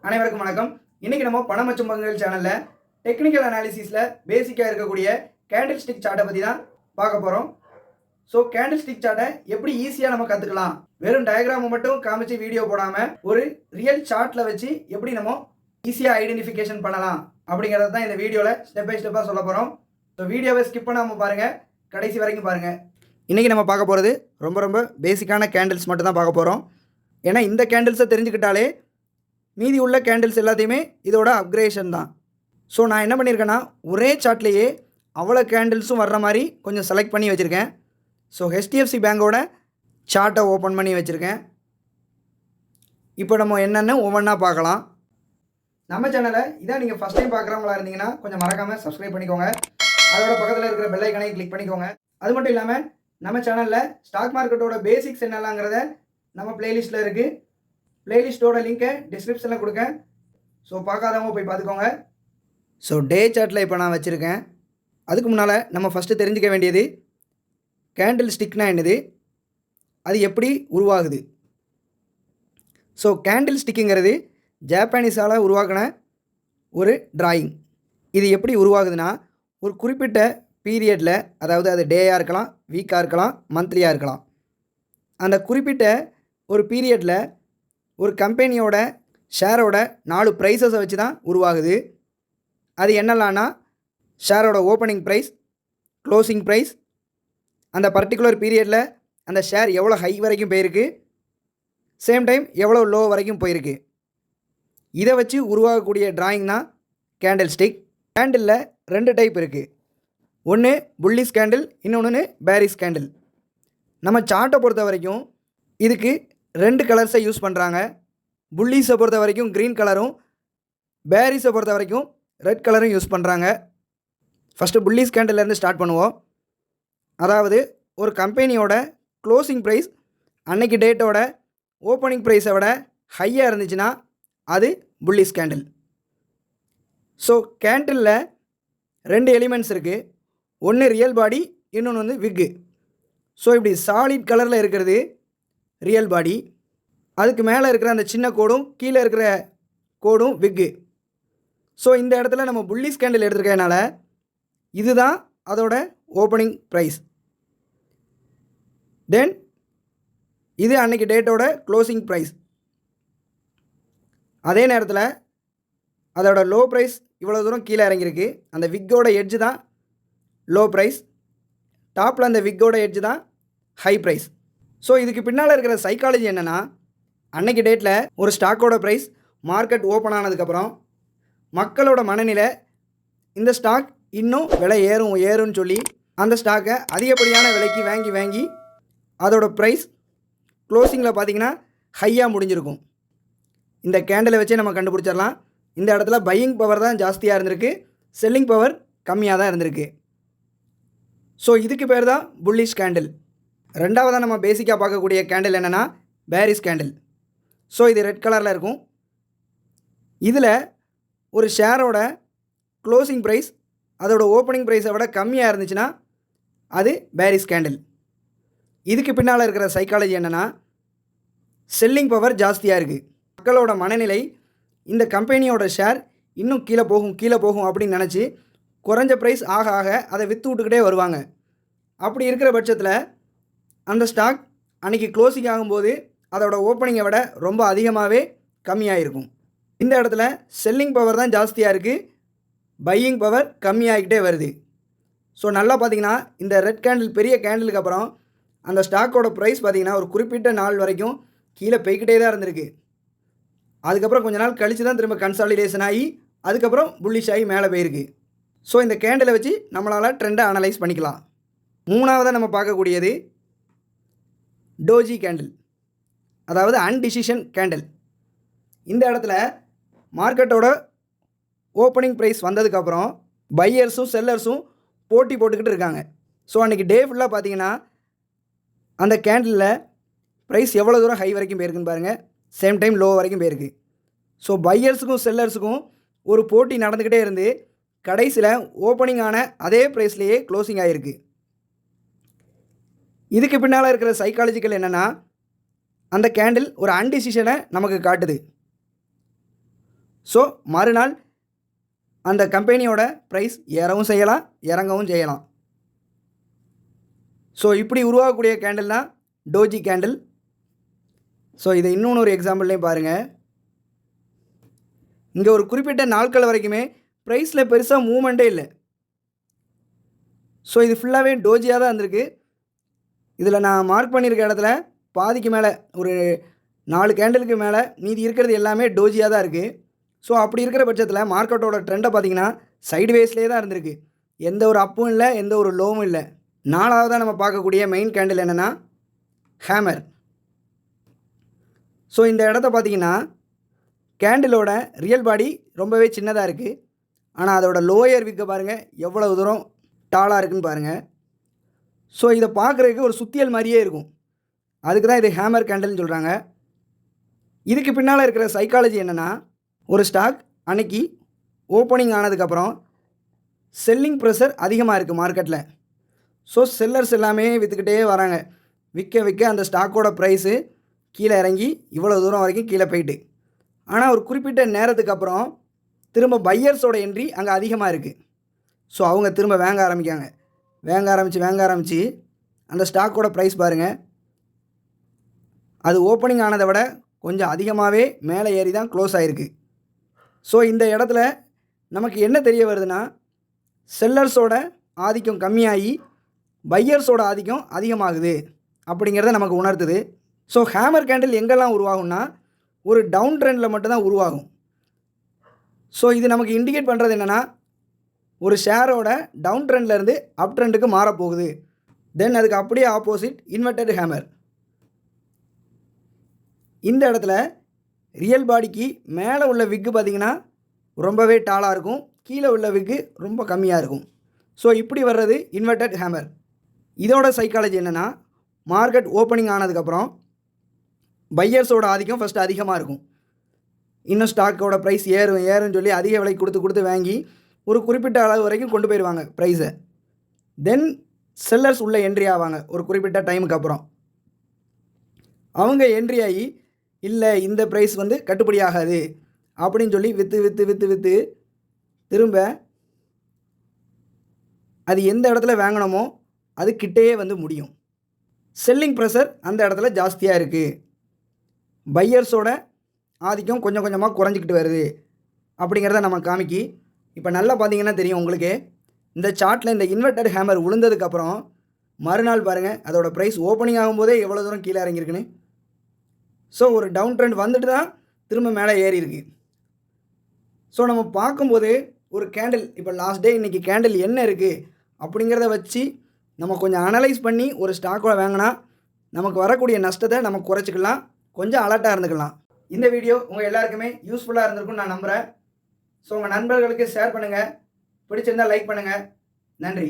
அனைவருக்கும் வணக்கம். இன்னைக்கு நம்ம பணம் மற்றும் பங்குகள் சேனல்ல டெக்னிக்கல் அனாலிசிஸ்ல பேசிக்கா இருக்கக்கூடிய கேண்டில் ஸ்டிக் சார்ட்டை பத்தி தான் பார்க்க போறோம். ஸோ கேண்டில் ஸ்டிக் சார்ட்டை எப்படி ஈஸியாக நம்ம கற்றுக்கலாம், வெறும் டயக்ராமை மட்டும் காமிச்சு வீடியோ போடாமல் ஒரு ரியல் சார்ட்டில் வச்சு எப்படி நம்ம ஈஸியாக ஐடென்டிஃபிகேஷன் பண்ணலாம் அப்படிங்கிறத தான் இந்த வீடியோவில் ஸ்டெப் பை ஸ்டெப்பாக சொல்ல போகிறோம். ஸோ வீடியோவை ஸ்கிப் பண்ணாமல் பாருங்கள், கடைசி வரைக்கும் பாருங்கள். இன்றைக்கி நம்ம பார்க்க போகிறது ரொம்ப பேசிக்கான கேண்டில்ஸ் மட்டும் தான் பார்க்க போகிறோம். ஏன்னா இந்த கேண்டில்ஸை தெரிஞ்சுக்கிட்டாலே மீதி உள்ள கேண்டில்ஸ் எல்லாத்தையுமே இதோட அப்கிரேஷன் தான். ஸோ நான் என்ன பண்ணியிருக்கேன்னா ஒரே சார்ட்லேயே அவ்வளோ கேண்டில்ஸும் வர்ற மாதிரி கொஞ்சம் செலக்ட் பண்ணி வச்சுருக்கேன். ஸோ ஹெச்டிஎஃப்சி பேங்கோட சார்ட்டை ஓப்பன் பண்ணி வச்சுருக்கேன். இப்போ நம்ம என்னென்னு ஒவ்வொன்றா பார்க்கலாம். நம்ம சேனலை இதான் நீங்கள் ஃபஸ்ட் டைம் பார்க்குறவங்களா இருந்தீங்கன்னா கொஞ்சம் மறக்காமல் சப்ஸ்கிரைப் பண்ணிக்கோங்க. அதோட பக்கத்தில் இருக்கிற பெல் ஐக்கனை கிளிக் பண்ணிக்கோங்க. அது மட்டும் இல்லாமல் நம்ம சேனலில் ஸ்டாக் மார்க்கெட்டோட பேசிக்ஸ் என்னலாங்கிறத நம்ம பிளேலிஸ்ட்டில் இருக்குது. பிளேலிஸ்ட்டோட லிங்க்கை டிஸ்கிரிப்ஷனில் கொடுக்கேன். ஸோ பார்க்காதவங்க போய் பார்த்துக்கோங்க. ஸோ டே சார்ட்டில் இப்போ நான் வச்சுருக்கேன். அதுக்கு முன்னால் நம்ம ஃபஸ்ட்டு தெரிஞ்சுக்க வேண்டியது கேண்டில் ஸ்டிக்னா என்னது, அது எப்படி உருவாகுது. ஸோ கேண்டில் ஸ்டிக்குங்கிறது ஜாப்பனீஸால் உருவாக்கின ஒரு டிராயிங். இது எப்படி உருவாகுதுன்னா, ஒரு குறிப்பிட்ட பீரியடில், அதாவது அது டேயாக இருக்கலாம், வீக்காக இருக்கலாம், மந்த்லியாக இருக்கலாம், அந்த குறிப்பிட்ட ஒரு பீரியடில் ஒரு கம்பெனியோட ஷேரோட 4 ப்ரைஸஸை வச்சு தான் உருவாகுது. அது என்னலான்னா ஷேரோட ஓப்பனிங் ப்ரைஸ், க்ளோசிங் ப்ரைஸ், அந்த பர்டிகுலர் பீரியடில் அந்த ஷேர் எவ்வளோ ஹை வரைக்கும் போயிருக்கு, சேம் டைம் எவ்வளோ லோ வரைக்கும் போயிருக்கு. இதை வச்சு உருவாகக்கூடிய டிராயிங் தான் கேண்டில் ஸ்டிக். கேண்டிலில் 2 டைப் இருக்குது. ஒன்று புல்லிஷ் கேண்டில், இன்னொன்று பேரிஷ் கேண்டில். நம்ம சார்ட்டை பொறுத்த வரைக்கும் இதுக்கு 2 கலர்ஸை யூஸ் பண்ணுறாங்க. புல்லிஷை பொறுத்த வரைக்கும் க்ரீன் கலரும், பேரிஷை பொறுத்த வரைக்கும் ரெட் கலரும் யூஸ் பண்ணுறாங்க. ஃபஸ்ட்டு புல்லிஷ் கேண்டில்லேருந்து ஸ்டார்ட் பண்ணுவோம். அதாவது ஒரு கம்பெனியோட க்ளோசிங் ப்ரைஸ் அன்னைக்கு டேட்டோட ஓப்பனிங் ப்ரைஸை விட ஹையாக இருந்துச்சுன்னா அது புல்லிஷ் கேண்டில். ஸோ கேண்டிலில் 2 எலிமெண்ட்ஸ் இருக்குது. ஒன்று ரியல் பாடி, இன்னொன்று வந்து விக்கு. ஸோ இப்படி சாலிட் கலரில் இருக்கிறது ரியல் பாடி, அதுக்கு மேலே இருக்கிற அந்த சின்ன கோடும் கீழே இருக்கிற கோடும் விக்கு. ஸோ இந்த இடத்துல நம்ம புல்லிஷ் கேண்டில் எடுத்துருக்கனால இதுதான் அதோட ஓப்பனிங் ப்ரைஸ். தென் இது அன்னைக்கு டேட்டோட க்ளோசிங் ப்ரைஸ். அதே நேரத்தில் அதோட லோ ப்ரைஸ் இவ்வளோ தூரம் கீழே இறங்கியிருக்கு. அந்த விக்கோட எட்ஜு தான் லோ ப்ரைஸ், டாப்பில் அந்த விக்கோட எட்ஜு தான் ஹை ப்ரைஸ். ஸோ இதுக்கு பின்னால் இருக்கிற சைக்காலஜி என்னென்னா, அன்னைக்கு டேட்டில் ஒரு ஸ்டாக்கோட ப்ரைஸ் மார்க்கெட் ஓப்பன் ஆனதுக்கப்புறம் மக்களோட மனநிலை இந்த ஸ்டாக் இன்னும் விலை ஏறும்னு சொல்லி அந்த ஸ்டாக்கை அதிகப்படியான விலைக்கு வாங்கி அதோட ப்ரைஸ் க்ளோசிங்கில் பார்த்திங்கன்னா ஹையாக முடிஞ்சிருக்கும். இந்த கேண்டிலை வச்சே நம்ம கண்டுபிடிச்சிடலாம். இந்த இடத்துல பையிங் பவர் தான் ஜாஸ்தியாக இருந்திருக்கு, செல்லிங் பவர் கம்மியாக தான் இருந்திருக்கு. ஸோ இதுக்கு பேர் தான் புல்லிஷ் கேண்டில். ரெண்டாவதாக நம்ம பேசிக்காக பார்க்கக்கூடிய கேண்டில் என்னென்னா பேரிஷ் கேண்டில். ஸோ இது ரெட் கலரில் இருக்கும். இதில் ஒரு ஷேரோட க்ளோசிங் ப்ரைஸ் அதோட ஓப்பனிங் ப்ரைஸை விட கம்மியாக இருந்துச்சுன்னா அது பேரிஷ் கேண்டில். இதுக்கு பின்னால் இருக்கிற சைக்காலஜி என்னென்னா, செல்லிங் பவர் ஜாஸ்தியாக இருக்குது. மக்களோட மனநிலை இந்த கம்பெனியோட ஷேர் இன்னும் கீழே போகும் அப்படின்னு நினச்சி குறைஞ்ச ப்ரைஸ் ஆக அதை விற்று விட்டுக்கிட்டே வருவாங்க. அப்படி இருக்கிற பட்சத்தில் அந்த ஸ்டாக் அன்றைக்கி க்ளோசிங் ஆகும்போது அதோட ஓப்பனிங்கை விட ரொம்ப அதிகமாகவே கம்மியாக இருக்கும். இந்த இடத்துல செல்லிங் பவர் தான் ஜாஸ்தியாக இருக்குது, பையிங் பவர் கம்மியாகிக்கிட்டே வருது. ஸோ நல்லா பார்த்திங்கன்னா இந்த ரெட் கேண்டில் பெரிய கேண்டிலுக்கு அப்புறம் அந்த ஸ்டாக்கோட ப்ரைஸ் பார்த்திங்கன்னா ஒரு குறிப்பிட்ட நாள் வரைக்கும் கீழே போய்கிட்டே தான் இருந்திருக்கு. அதுக்கப்புறம் கொஞ்ச நாள் கழித்து தான் திரும்ப கன்சாலிடேஷன் ஆகி அதுக்கப்புறம் புல்லிஷ் ஆகி மேலே போயிருக்கு. ஸோ இந்த கேண்டிலை வச்சு நம்மளால் ட்ரெண்டை அனலைஸ் பண்ணிக்கலாம். மூணாவதாக நம்ம பார்க்கக்கூடியது டோஜி கேண்டில், அதாவது அன்டிசிஷன் கேண்டில். இந்த இடத்துல மார்க்கெட்டோட ஓப்பனிங் ப்ரைஸ் வந்ததுக்கப்புறம் பையர்ஸும் செல்லர்ஸும் போட்டி போட்டுக்கிட்டு இருக்காங்க. ஸோ அன்றைக்கி டே ஃபுல்லாக பார்த்தீங்கன்னா அந்த கேண்டிலில் ப்ரைஸ் எவ்வளோ தூரம் ஹை வரைக்கும் போயிருக்குன்னு பாருங்கள், சேம் டைம் லோ வரைக்கும் போயிருக்கு. ஸோ பையர்ஸுக்கும் செல்லர்ஸுக்கும் ஒரு போட்டி நடந்துக்கிட்டே இருந்து கடைசியில் ஓப்பனிங் ஆன அதே ப்ரைஸ்லேயே க்ளோசிங் ஆகிருக்கு. இதுக்கு பின்னால் இருக்கிற சைக்காலஜிக்கல் என்னென்னா, அந்த கேண்டில் ஒரு அன்டிசிஷனை நமக்கு காட்டுது. ஸோ மறுநாள் அந்த கம்பெனியோட ப்ரைஸ் ஏறவும் செய்யலாம், இறங்கவும் செய்யலாம். ஸோ இப்படி உருவாகக்கூடிய கேண்டில் தான் டோஜி கேண்டில். ஸோ இதை இன்னொன்று ஒரு எக்ஸாம்பிள்லேயும் பாருங்கள். இங்கே ஒரு குறிப்பிட்ட நாட்கள் வரைக்குமே ப்ரைஸில் பெருசாக மூவ்மெண்ட்டே இல்லை. ஸோ இது ஃபுல்லாகவே டோஜியாக தான் இருந்திருக்கு. இதில் நான் மார்க் பண்ணியிருக்க இடத்துல பாதிக்கு மேலே ஒரு 4 கேண்டிலுக்கு மேலே மீதி இருக்கிறது எல்லாமே டோஜியாக தான் இருக்குது. ஸோ அப்படி இருக்கிற பட்சத்தில் மார்க்கெட்டோட ட்ரெண்டை பார்த்திங்கன்னா சைடுவேஸ்லேயே தான் இருந்திருக்கு. எந்த ஒரு அப்பும் இல்லை, எந்த ஒரு லோவும் இல்லை. 4ஆவதாக நம்ம பார்க்கக்கூடிய மெயின் கேண்டில் என்னென்னா ஹேமர். ஸோ இந்த இடத்த பார்த்திங்கன்னா கேண்டிலோட ரியல் பாடி ரொம்பவே சின்னதாக இருக்குது. ஆனால் அதோட லோயர் விக்கை பாருங்கள் எவ்வளோ தூரம் டாலாக இருக்குதுன்னு பாருங்கள். ஸோ இதை பார்க்குறதுக்கு ஒரு சுத்தியல் மாதிரியே இருக்கும். அதுக்கு தான் இது ஹேமர் கேண்டில்னு சொல்கிறாங்க. இதுக்கு பின்னால் இருக்கிற சைக்காலஜி என்னென்னா, ஒரு ஸ்டாக் அன்னைக்கு ஓப்பனிங் ஆனதுக்கப்புறம் செல்லிங் ப்ரெஷர் அதிகமாக இருக்குது மார்க்கெட்டில். ஸோ செல்லர்ஸ் எல்லாமே விற்றுக்கிட்டே வராங்க. விற்க விற்க அந்த ஸ்டாக்கோட ப்ரைஸு கீழே இறங்கி இவ்வளோ தூரம் வரைக்கும் கீழே போயிட்டு, ஆனால் ஒரு குறிப்பிட்ட நேரத்துக்கு அப்புறம் திரும்ப பையர்ஸோட என்ட்ரி அங்கே அதிகமாக இருக்குது. ஸோ அவங்க திரும்ப வாங்க ஆரம்பித்து அந்த ஸ்டாக்கோட ப்ரைஸ் பாருங்கள், அது ஓப்பனிங் ஆனதை விட கொஞ்சம் அதிகமாகவே மேலே ஏறி தான் க்ளோஸ் ஆகிருக்கு. ஸோ இந்த இடத்துல நமக்கு என்ன தெரிய வருதுன்னா, செல்லர்ஸோட ஆதிக்கம் கம்மியாகி பையர்ஸோட ஆதிக்கம் அதிகமாகுது அப்படிங்கிறத நமக்கு உணர்த்துது. ஸோ ஹேமர் கேண்டில் எங்கெல்லாம் உருவாகும்னா ஒரு டவுன் ட்ரெண்டில் மட்டும்தான் உருவாகும். ஸோ இது நமக்கு இண்டிகேட் பண்ணுறது என்னென்னா, ஒரு ஷேரோட டவுன் ட்ரெண்ட்லேருந்து அப் ட்ரெண்டுக்கு மாறப்போகுது. தென் அதுக்கு அப்படியே ஆப்போசிட் இன்வெர்டட் ஹேமர். இந்த இடத்துல ரியல் பாடிக்கு மேலே உள்ள விக்கு பார்த்திங்கன்னா ரொம்பவே டாலாக இருக்கும், கீழே உள்ள விக்கு ரொம்ப கம்மியாக இருக்கும். ஸோ இப்படி வர்றது இன்வெர்டட் ஹேமர். இதோட சைக்காலஜி என்னென்னா, மார்க்கெட் ஓப்பனிங் ஆனதுக்கப்புறம் பையர்ஸோட ஆதிக்கம் ஃபஸ்ட்டு அதிகமாக இருக்கும். இன்னும் ஸ்டாக்கோட ப்ரைஸ் ஏறுன்னு சொல்லி அதிக விலை கொடுத்து வாங்கி ஒரு குறிப்பிட்ட அளவு வரைக்கும் கொண்டு போயிடுவாங்க ப்ரைஸை. தென் செல்லர்ஸ் உள்ளே என்ட்ரி ஆவாங்க ஒரு குறிப்பிட்ட டைமுக்கு அப்புறம். அவங்க என்ட்ரி ஆகி இல்லை இந்த ப்ரைஸ் கட்டுப்படி ஆகாது அப்படின்னு சொல்லி விற்று திரும்ப அது எந்த இடத்துல வாங்கினோமோ அது கிட்டேயே முடியும். செல்லிங் ப்ரெஷர் அந்த இடத்துல ஜாஸ்தியாக இருக்குது, பையர்ஸோட ஆதிக்கம் கொஞ்சம் கொஞ்சமாக குறைஞ்சிக்கிட்டு வருது அப்படிங்கிறத நம்ம காமிக்கி. இப்போ நல்லா பார்த்தீங்கன்னா தெரியும் உங்களுக்கு, இந்த சார்ட்டில் இந்த இன்வெர்டட் ஹேமர் விழுந்ததுக்கப்புறம் மறுநாள் பாருங்கள் அதோடய ப்ரைஸ் ஓப்பனிங் ஆகும்போதே எவ்வளோ தூரம் கீழே இறங்கியிருக்குன்னு. ஸோ ஒரு டவுன் ட்ரெண்ட் வந்துட்டு தான் திரும்ப மேலே ஏறி இருக்குது. ஸோ நம்ம பார்க்கும்போது ஒரு கேண்டில் இப்போ லாஸ்ட் டே இன்றைக்கி கேண்டில் என்ன இருக்குது அப்படிங்கிறத வச்சு நம்ம கொஞ்சம் அனலைஸ் பண்ணி ஒரு ஸ்டாக்கோட வாங்கினா நமக்கு வரக்கூடிய நஷ்டத்தை நம்ம குறைச்சிக்கலாம், கொஞ்சம் அலர்ட்டாக இருந்துக்கலாம். இந்த வீடியோ உங்கள் எல்லாருக்குமே யூஸ்ஃபுல்லாக இருந்திருக்கும்னு நான் நம்புகிறேன். ஸோ உங்கள் நண்பர்களுக்கு ஷேர் பண்ணுங்கள், பிடிச்சிருந்தால் லைக் பண்ணுங்கள். நன்றி.